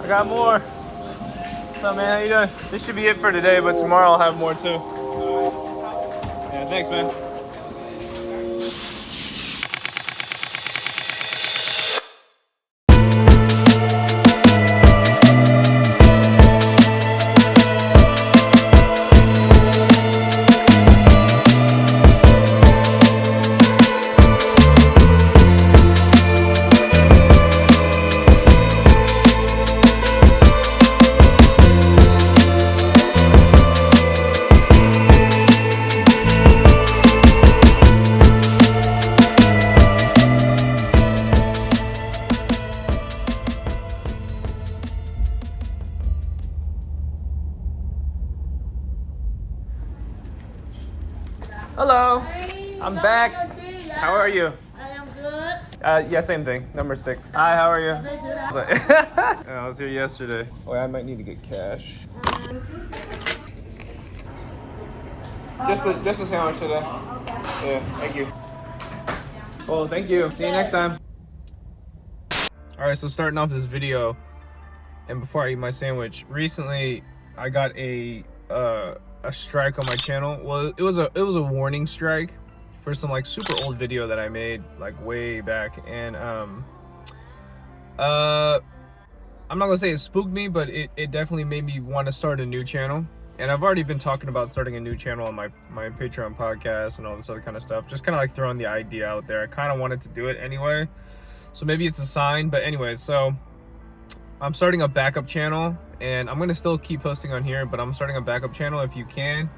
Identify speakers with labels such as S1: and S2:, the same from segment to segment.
S1: I got more. What's up, man? How you doing? This should be it for today, but tomorrow I'll have more too. Yeah, thanks, man. Hello, I'm back. How are you?
S2: I am good.
S1: Yeah, same thing. Number 6. Hi, how are you? Yeah, I was here yesterday. Oh, I might need to get cash. Just a sandwich today. Yeah, thank you. Well, thank you. See you next time. All right, so starting off this video, and before I eat my sandwich, recently I got a strike on my channel. Well, it was a warning strike for some like super old video that I made like way back, and I'm not gonna say it spooked me, but it definitely made me want to start a new channel. And I've already been talking about starting a new channel on my Patreon podcast and all this other kind of stuff, just kind of like throwing the idea out there. I kind of wanted to do it anyway, so maybe it's a sign. But anyways, so I'm starting a backup channel, and I'm gonna still keep posting on here, but I'm starting a backup channel. If you can,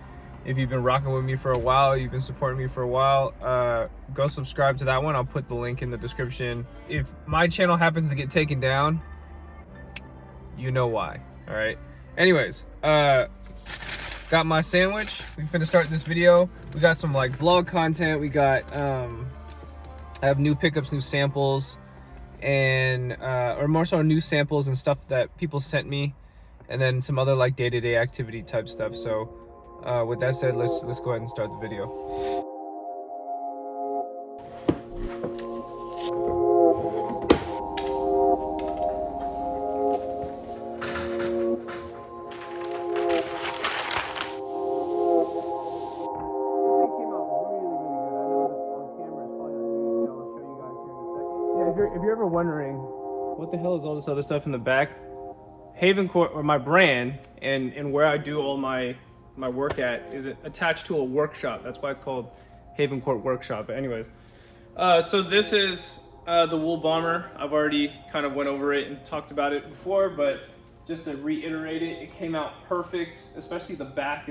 S1: if you've been rocking with me for a while, you've been supporting me for a while, go subscribe to that one. I'll put the link in the description. If my channel happens to get taken down, you know why. All right, anyways, got my sandwich. We finna start this video. We got some like vlog content. We got I have new pickups, new samples, and or more so new samples and stuff that people sent me, and then some other like day-to-day activity type stuff. So with that said, let's go ahead and start the video. If you're ever wondering what the hell is all this other stuff in the back, Haven Court, or my brand, and where I do all my work at, is attached to a workshop. That's why it's called Haven Court Workshop. But anyways, so this is the wool bomber. I've already kind of went over it and talked about it before, but just to reiterate it, it came out perfect. Especially the back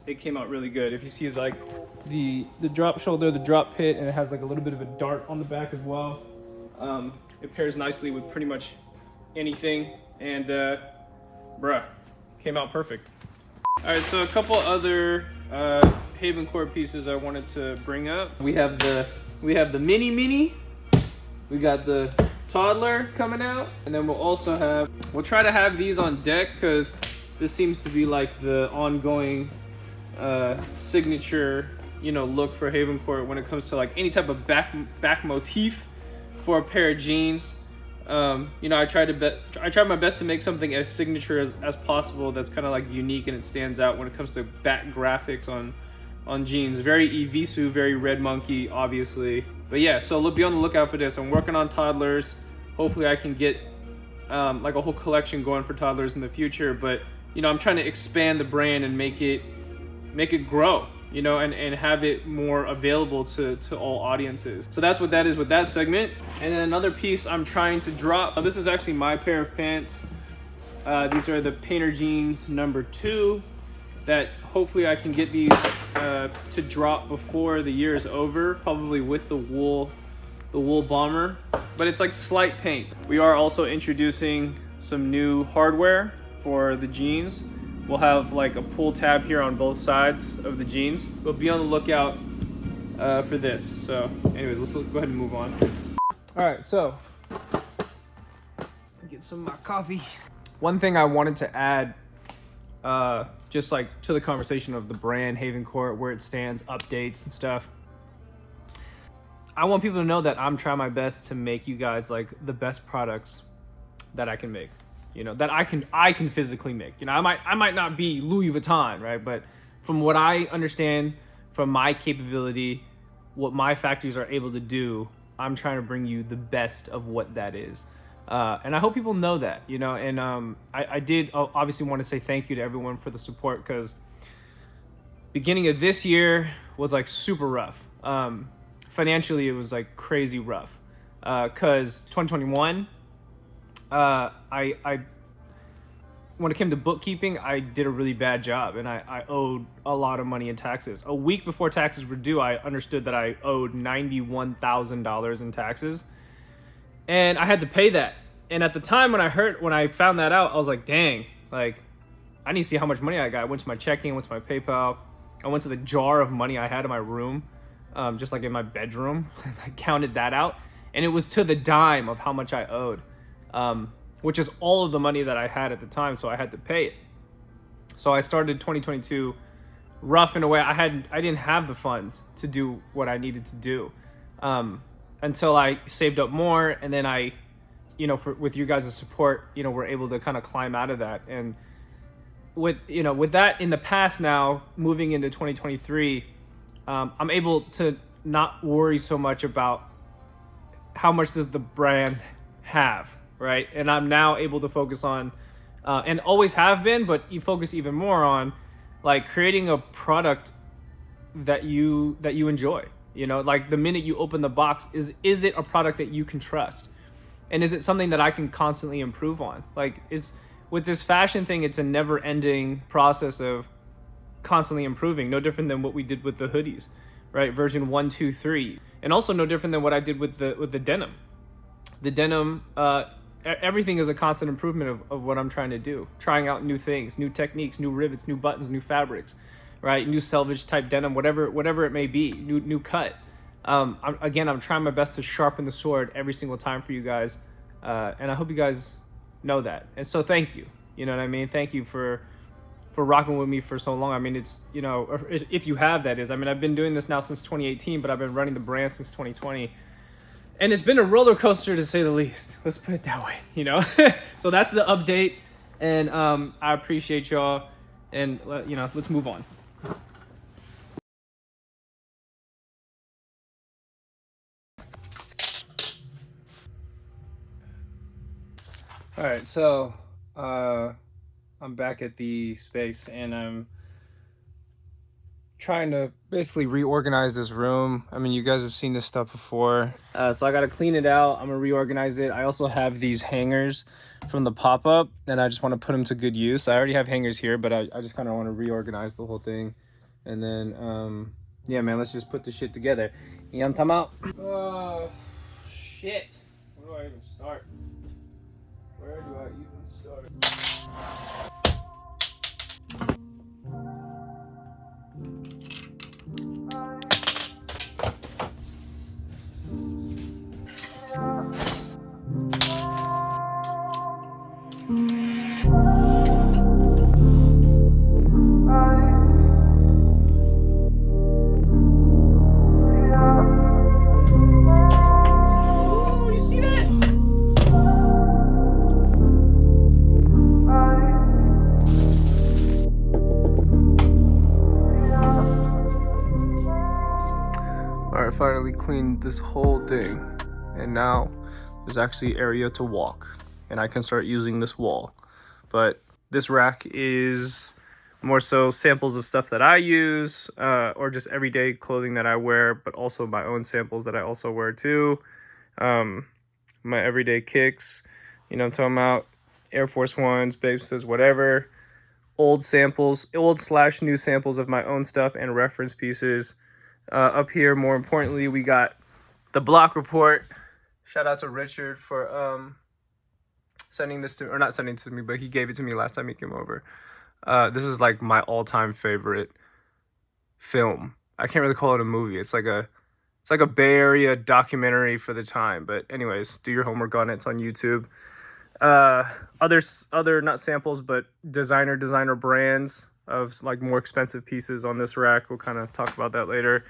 S1: it came out really good. If you see like the drop shoulder, the drop pit, and it has like a little bit of a dart on the back as well. It pairs nicely with pretty much anything, and came out perfect. All right, so a couple other Haven Court pieces I wanted to bring up. We have the mini. We got the toddler coming out, and then we'll try to have these on deck, because this seems to be like the ongoing signature, look for Haven Court when it comes to like any type of back motif for a pair of jeans. I tried my best to make something as signature as possible, that's kind of like unique and it stands out when it comes to back graphics on jeans. Very Evisu, very Red Monkey, obviously. But yeah, so be on the lookout for this. I'm working on toddlers. Hopefully I can get like a whole collection going for toddlers in the future. But I'm trying to expand the brand and make it grow, and have it more available to all audiences. So that's what that is with that segment. And then another piece I'm trying to drop. This is actually my pair of pants. These are the Painter Jeans number 2 that hopefully I can get these to drop before the year is over, probably with the wool bomber. But it's like slight paint. We are also introducing some new hardware for the jeans. We'll have like a pull tab here on both sides of the jeans. But be on the lookout for this. So anyways, let's go ahead and move on. All right, so get some of my coffee. One thing I wanted to add, just like to the conversation of the brand Haven Court, where it stands, updates and stuff. I want people to know that I'm trying my best to make you guys like the best products that I can make, that I can physically make. I might not be Louis Vuitton, right? But from what I understand, from my capability, what my factories are able to do, I'm trying to bring you the best of what that is. And I hope people know that, and I did obviously want to say thank you to everyone for the support, because beginning of this year was like super rough. Financially, it was like crazy rough, because 2021, I when it came to bookkeeping, I did a really bad job, and I owed a lot of money in taxes. A week before taxes were due, I understood that I owed $91,000 in taxes, and I had to pay that. And at the time when I found that out, I was like, dang, like I need to see how much money I got. I went to my checking, went to my PayPal, I went to the jar of money I had in my room, just like in my bedroom. I counted that out, and it was to the dime of how much I owed, which is all of the money that I had at the time, so I had to pay it. So I started 2022 rough in a way. I didn't have the funds to do what I needed to do, until I saved up more, and then I, with you guys' support, we're able to kind of climb out of that. And with that in the past, now moving into 2023, I'm able to not worry so much about how much does the brand have, right? And I'm now able to focus on, and always have been, but you focus even more on, like, creating a product that you enjoy. Like the minute you open the box, is it a product that you can trust, and is it something that I can constantly improve on? Like, it's with this fashion thing, it's a never-ending process of constantly improving. No different than what we did with the hoodies, right? Version 1, 2, 3, and also no different than what I did with the denim. The denim, everything is a constant improvement of what I'm trying to do. Trying out new things, new techniques, new rivets, new buttons, new fabrics, right? New selvage type denim, whatever it may be, new cut. I'm trying my best to sharpen the sword every single time for you guys, and I hope you guys know that. And so thank you. You know what I mean? Thank you for rocking with me for so long. I mean, it's, if you have, that is. I mean, I've been doing this now since 2018, but I've been running the brand since 2020. And it's been a roller coaster, to say the least. Let's put it that way, So that's the update, and I appreciate y'all, and let's move on. All right, so I'm back at the space, and I'm trying to basically reorganize this room. I mean, you guys have seen this stuff before. So I got to clean it out. I'm going to reorganize it. I also have these hangers from the pop-up, and I just want to put them to good use. I already have hangers here, but I just kind of want to reorganize the whole thing. And then, yeah, man, let's just put the shit together. Time out. Shit. Where do I even start? Where do I even start? Alright, finally cleaned this whole thing, and now there's actually area to walk, and I can start using this wall. But this rack is more so samples of stuff that I use, or just everyday clothing that I wear, but also my own samples that I also wear too. My everyday kicks, I'm talking about Air Force Ones, Babestas, whatever. Old samples, old/new samples of my own stuff and reference pieces. Up here, more importantly, we got the block report. Shout out to Richard for sending this to, or not sending it to me, but he gave it to me last time he came over. This is like my all-time favorite film. I can't really call it a movie. It's like a Bay Area documentary for the time. But anyways, do your homework on it. It's on YouTube. Other not samples, but designer brands of like more expensive pieces on this rack. We'll kind of talk about that later.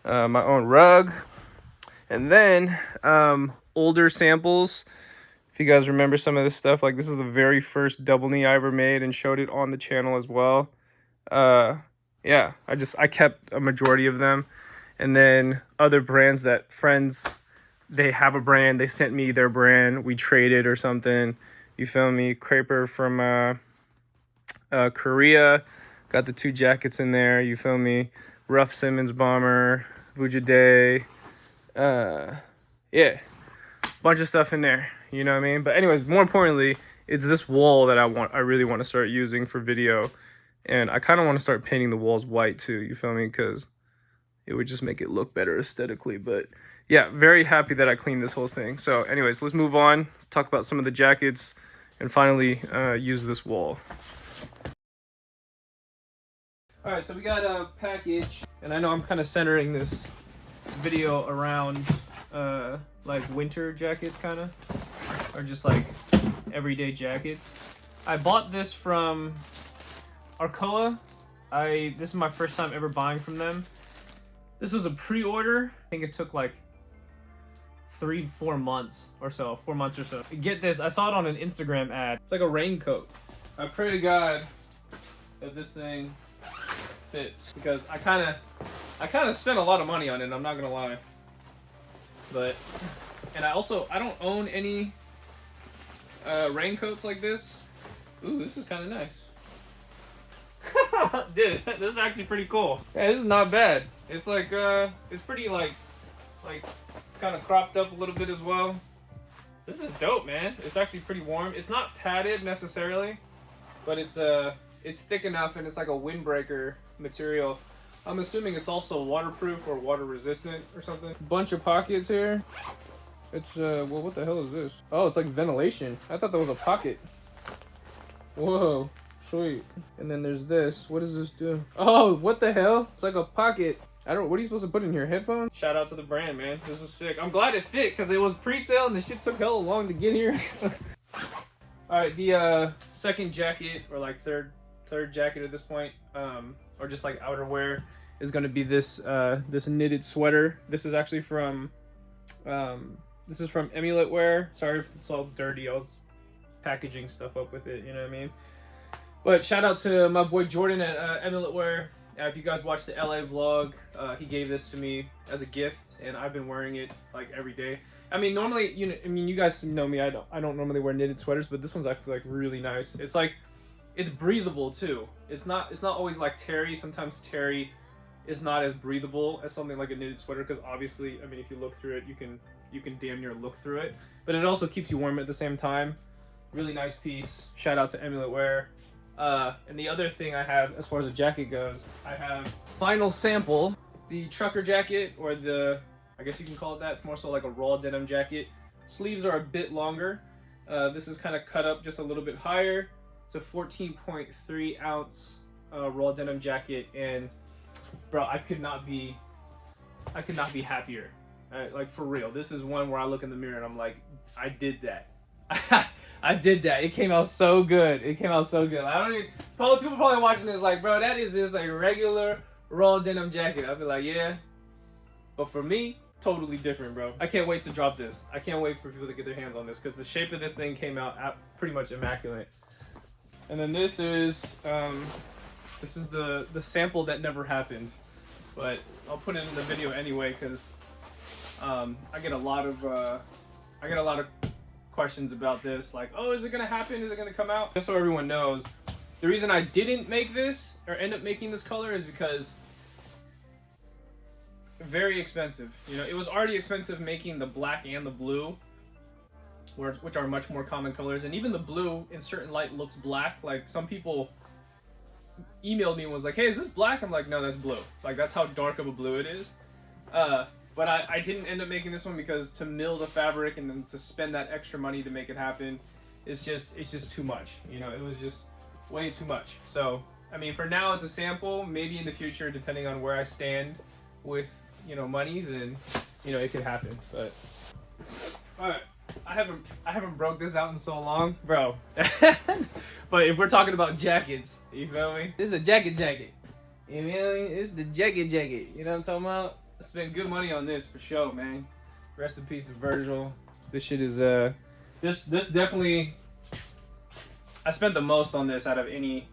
S1: My own rug, and then older samples If you guys remember some of this stuff, like this is the very first double knee I ever made and showed it on the channel as well. Yeah, I kept a majority of them. And then other brands that friends, they have a brand, they sent me their brand, we traded or something. You feel me? Creper from Korea, got the 2 jackets in there, you feel me? Rough Simmons bomber, Vujade, yeah, bunch of stuff in there, you know what I mean? But anyways, more importantly, it's this wall that I really want to start using for video. And I kind of want to start painting the walls white too, you feel me? Because it would just make it look better aesthetically. But yeah, very happy that I cleaned this whole thing. So anyways, let's move on. Let's talk about some of the jackets and finally use this wall. All right, so we got a package, and I know I'm kind of centering this video around like winter jackets kind of, or just like everyday jackets. I bought this from Arcoa. This is my first time ever buying from them. This was a pre-order. I think it took like 4 months or so. Get this, I saw it on an Instagram ad. It's like a raincoat. I pray to God that this thing fits, because I kind of spent a lot of money on it, I'm not gonna lie. But and I don't own any raincoats like this. Ooh, this is kind of nice. Dude, this is actually pretty cool. Yeah, this is not bad. It's like it's pretty like kind of cropped up a little bit as well. This is dope, man. It's actually pretty warm. It's not padded necessarily, but it's thick enough, and it's like a windbreaker material. I'm assuming it's also waterproof or water resistant or something. Bunch of pockets here. It's well, what the hell is this? Oh, it's like ventilation. I thought that was a pocket. Whoa, sweet. And then there's this. What does this do? Oh, what the hell? It's like a pocket. What are you supposed to put in here? Headphones? Shout out to the brand, man. This is sick. I'm glad it fit, because it was pre-sale and the shit took hella long to get here. All right, the second jacket, or like third jacket at this point, or just like outerwear, is going to be this this knitted sweater. This is actually from Emulate Wear. Sorry if it's all dirty. I was packaging stuff up with it, you know what I mean? But shout out to my boy Jordan at Emulate Wear. If you guys watched the LA vlog, he gave this to me as a gift, and I've been wearing it like every day. I mean, normally, you guys know me. I don't normally wear knitted sweaters, but this one's actually like really nice. It's like, it's breathable too. It's not always like terry. Sometimes terry is not as breathable as something like a knitted sweater, because obviously, I mean, if you look through it, you can damn near look through it. But it also keeps you warm at the same time. Really nice piece. Shout out to Emulate Wear. And the other thing I have, as far as a jacket goes, I have final sample, the trucker jacket, or I guess you can call it that. It's more so like a raw denim jacket. Sleeves are a bit longer. This is kind of cut up just a little bit higher. It's a 14.3 ounce raw denim jacket, and bro, I could not be happier. Like, for real. This is one where I look in the mirror and I'm like, I did that. I did that. It came out so good. People probably watching this like, bro, that is just a regular raw denim jacket. I'll be like, yeah. But for me, totally different, bro. I can't wait to drop this. I can't wait for people to get their hands on this, because the shape of this thing came out pretty much immaculate. And then this is the sample that never happened, but I'll put it in the video anyway, because I get a lot of questions about this, like, oh, is it gonna happen? Is it gonna come out? Just so everyone knows, the reason I didn't make this or end up making this color is because very expensive. It was already expensive making the black and the blue, which are much more common colors, and even the blue in certain light looks black. Like, some people emailed me and was like, hey, is this black? I'm like, no, that's blue. Like, that's how dark of a blue it is. But I didn't end up making this one because to mill the fabric and then to spend that extra money to make it happen, it's just too much. It was just way too much. So, I mean, for now it's a sample. Maybe in the future, depending on where I stand with, money, then, it could happen. But, alright. I haven't broke this out in so long, bro. But if we're talking about jackets, you feel me? This is a jacket. You feel me? It's the jacket. You know what I'm talking about? I spent good money on this for sure, man. Rest in peace to Virgil. This shit is This definitely, I spent the most on this out of any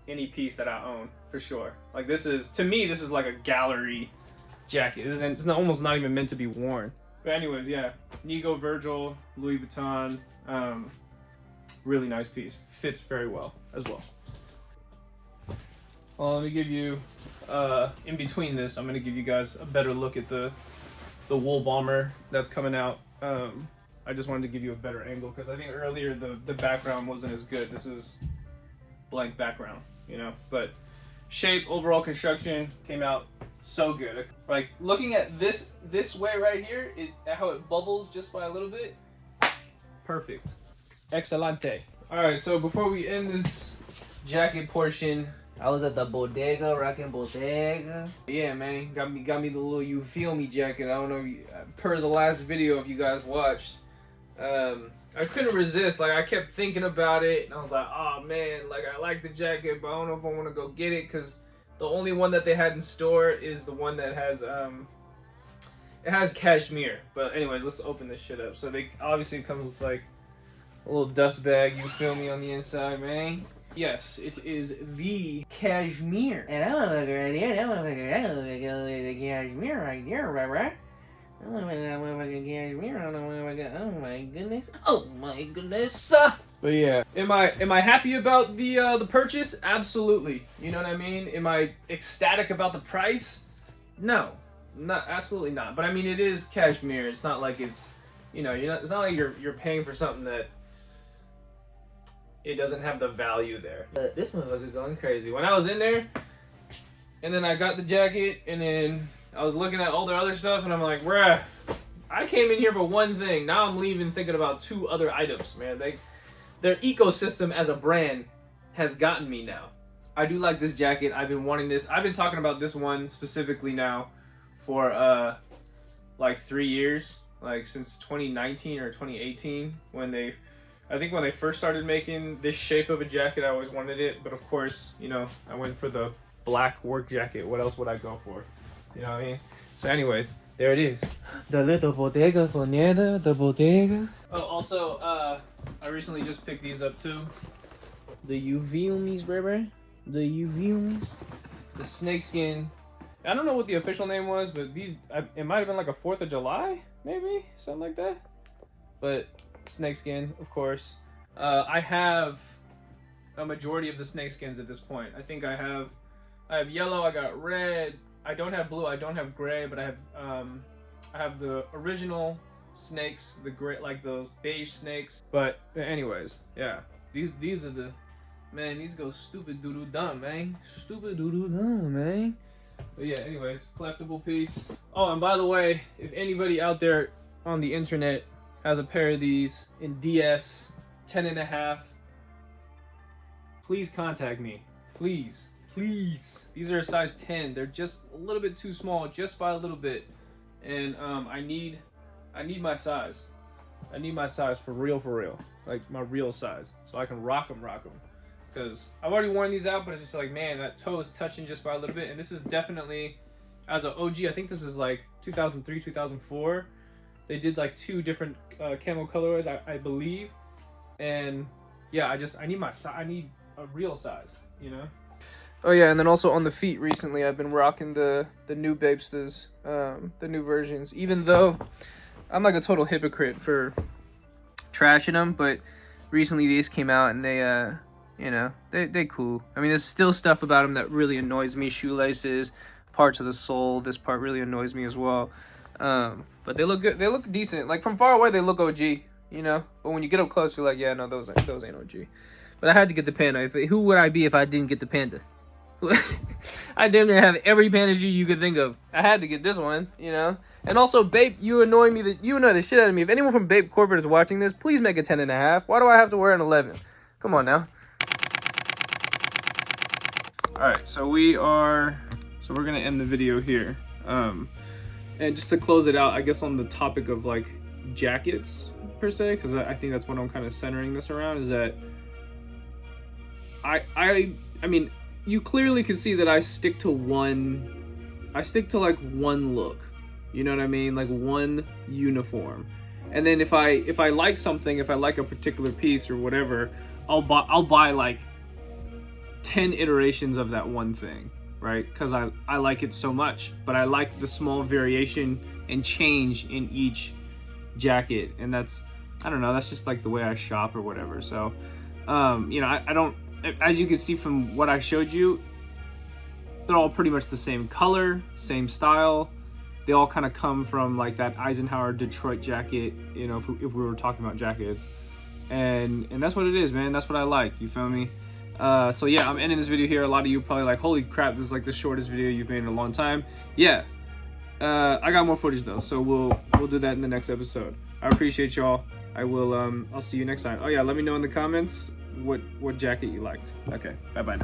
S1: piece that I own, for sure. Like this is, to me, this is like a gallery jacket. It's not, almost not even meant to be worn. But anyways, yeah, Nigo Virgil, Louis Vuitton, really nice piece. Fits very well as well. Well, let me give you, in between this, I'm gonna give you guys a better look at the wool bomber that's coming out. I just wanted to give you a better angle because I think earlier the background wasn't as good. This is blank background, you know, but shape, overall construction came out so good. Like looking at this way right here, how it bubbles just by a little bit, perfect. Excelente. All right, so before we end this jacket portion, I was at the bodega, rocking bodega. Yeah, man, got me the little You Feel Me jacket. I don't know, per the last video, if you guys watched, I couldn't resist. Like I kept thinking about it, and I was like, oh man, like I like the jacket, but I don't know if I want to go get it because the only one that they had in store is the one that has it has cashmere. But anyways, let's open this shit up. So they obviously comes with like a little dust bag, You Feel Me, on the inside, man. Yes, it is the cashmere. And that motherfucker right there, that motherfucker, cashmere right there, right? Oh my goodness. Oh my goodness. But yeah, am I happy about the purchase? Absolutely. You know what I mean? Am I ecstatic about the price? No. Absolutely not. But I mean, it is cashmere. It's not like it's, you know, it's not like you're paying for something that it doesn't have the value there. This motherfucker going crazy. When I was in there, and then I got the jacket, and then I was looking at all their other stuff, and I'm like, bruh, I came in here for one thing. Now I'm leaving thinking about two other items, man. Their ecosystem as a brand has gotten me now. I do like this jacket. I've been wanting this. I've been talking about this one specifically now for like 3 years, like since 2019 or 2018 I think when they first started making this shape of a jacket. I always wanted it, but of course, you know, I went for the black work jacket. What else would I go for? You know what I mean? So anyways, there it is. The little bodega for Neda, the bodega. Oh, also, I recently just picked these up too. The You Feel Me's, baby. The You Feel Me's. The snakeskin. I don't know what the official name was, but these, it might have been like a 4th of July, maybe? Something like that. But snakeskin, of course. I have a majority of the snakeskins at this point. I think I have yellow, I got red. I don't have blue, I don't have gray, but I have the original snakes, the gray, like those beige snakes. But anyways, yeah, these are the, man, these go stupid doo-doo dumb, man. Stupid doo-doo dumb, man. But yeah, anyways, collectible piece. Oh, and by the way, if anybody out there on the internet has a pair of these in DS 10.5, please contact me, please. These are a size 10. They're just a little bit too small, just by a little bit, and I need my size. I need my size for real, like my real size, so I can rock them. Because I've already worn these out, but it's just like, man, that toe is touching just by a little bit. And this is definitely, as an OG, I think this is like 2003, 2004. They did like 2 different camo colorways, I believe. And yeah, I need a real size, you know. Oh yeah, and then also on the feet recently, I've been rocking the new Babesters, the new versions. Even though I'm like a total hypocrite for trashing them, but recently these came out and they, you know, they cool. I mean, there's still stuff about them that really annoys me. Shoelaces, parts of the sole. This part really annoys me as well. But they look good. They look decent. like from far away, they look OG, you know. But when you get up close, you're like, yeah, no, those ain't OG. But I had to get the panda. Who would I be if I didn't get the panda? I damn near have every panda shoe you could think of. I had to get this one, you know. And also, Bape, you annoy the shit out of me. If anyone from Bape Corporate is watching this, please make a 10.5. Why do I have to wear an 11? Come on now. All right, so we're gonna end the video here. And just to close it out, I guess on the topic of like jackets per se, because I think that's what I'm kind of centering this around, is that I mean, you clearly can see that I stick to like one look, you know what I mean, like one uniform. And then if I like something, if I like a particular piece or whatever, I'll buy like 10 iterations of that one thing, right? Because I like it so much, but I like the small variation and change in each jacket, and that's, I don't know, that's just like the way I shop or whatever. So you know, I don't, as you can see from what I showed you, they're all pretty much the same color, same style. They all kind of come from like that Eisenhower Detroit jacket, you know, if we were talking about jackets. And that's what it is, man. That's what I like, you feel me? So yeah, I'm ending this video here. A lot of you probably like, holy crap, this is like the shortest video you've made in a long time. Yeah, I got more footage though, so we'll do that in the next episode. I appreciate y'all. I will I'll see you next time. Oh yeah, let me know in the comments what jacket you liked. Okay, bye bye.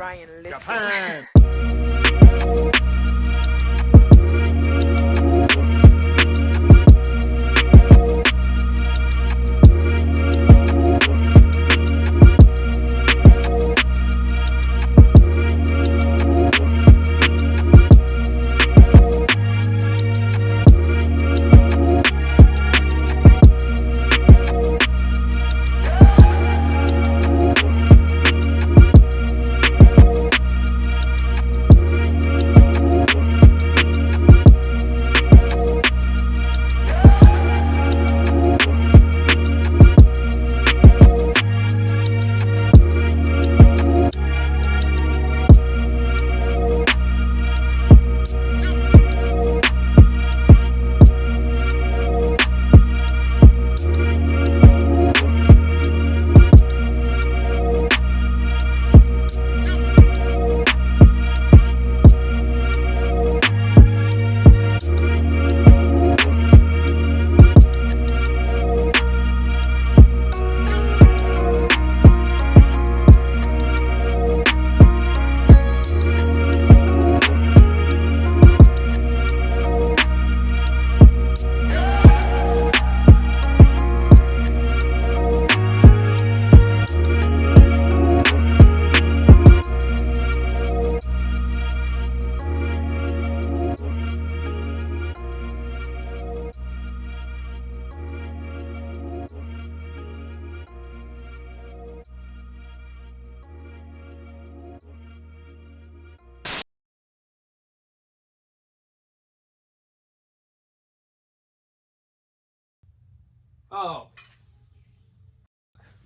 S1: Oh.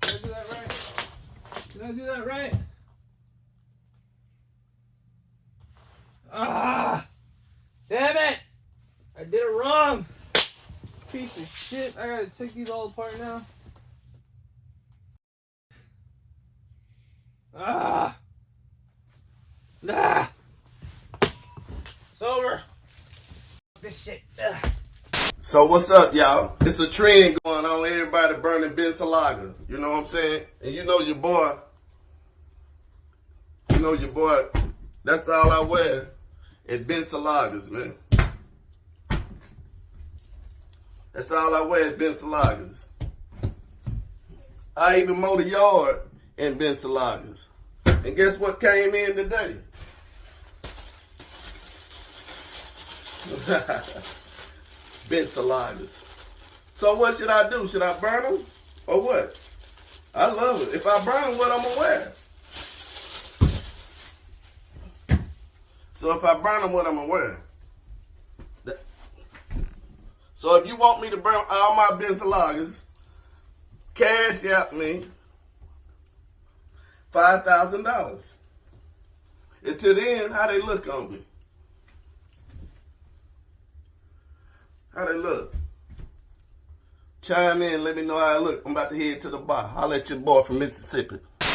S1: Did I do that right? Did I do that right? Ah! Damn it! I did it wrong! Piece of shit. I gotta take these all apart now. Ah! Nah! It's over. This shit. Ugh.
S2: So what's up, y'all? It's a trend going on. Everybody burning Bensalaga. You know what I'm saying? And you know your boy. You know your boy. That's all I wear at Bensalagas, man. That's all I wear at Bensalagas. I even mow the yard in Bensalagas. And guess what came in today? Bensalagas. So what should I do? Should I burn them or what? I love it. If I burn them, what I'm gonna wear? So if I burn them, what I'm gonna wear? So if you want me to burn all my Bensalagas, cash out me $5,000. Until then, how they look on me? How they look? Chime in, let me know how I look. I'm about to head to the bar. Holla at your boy from Mississippi.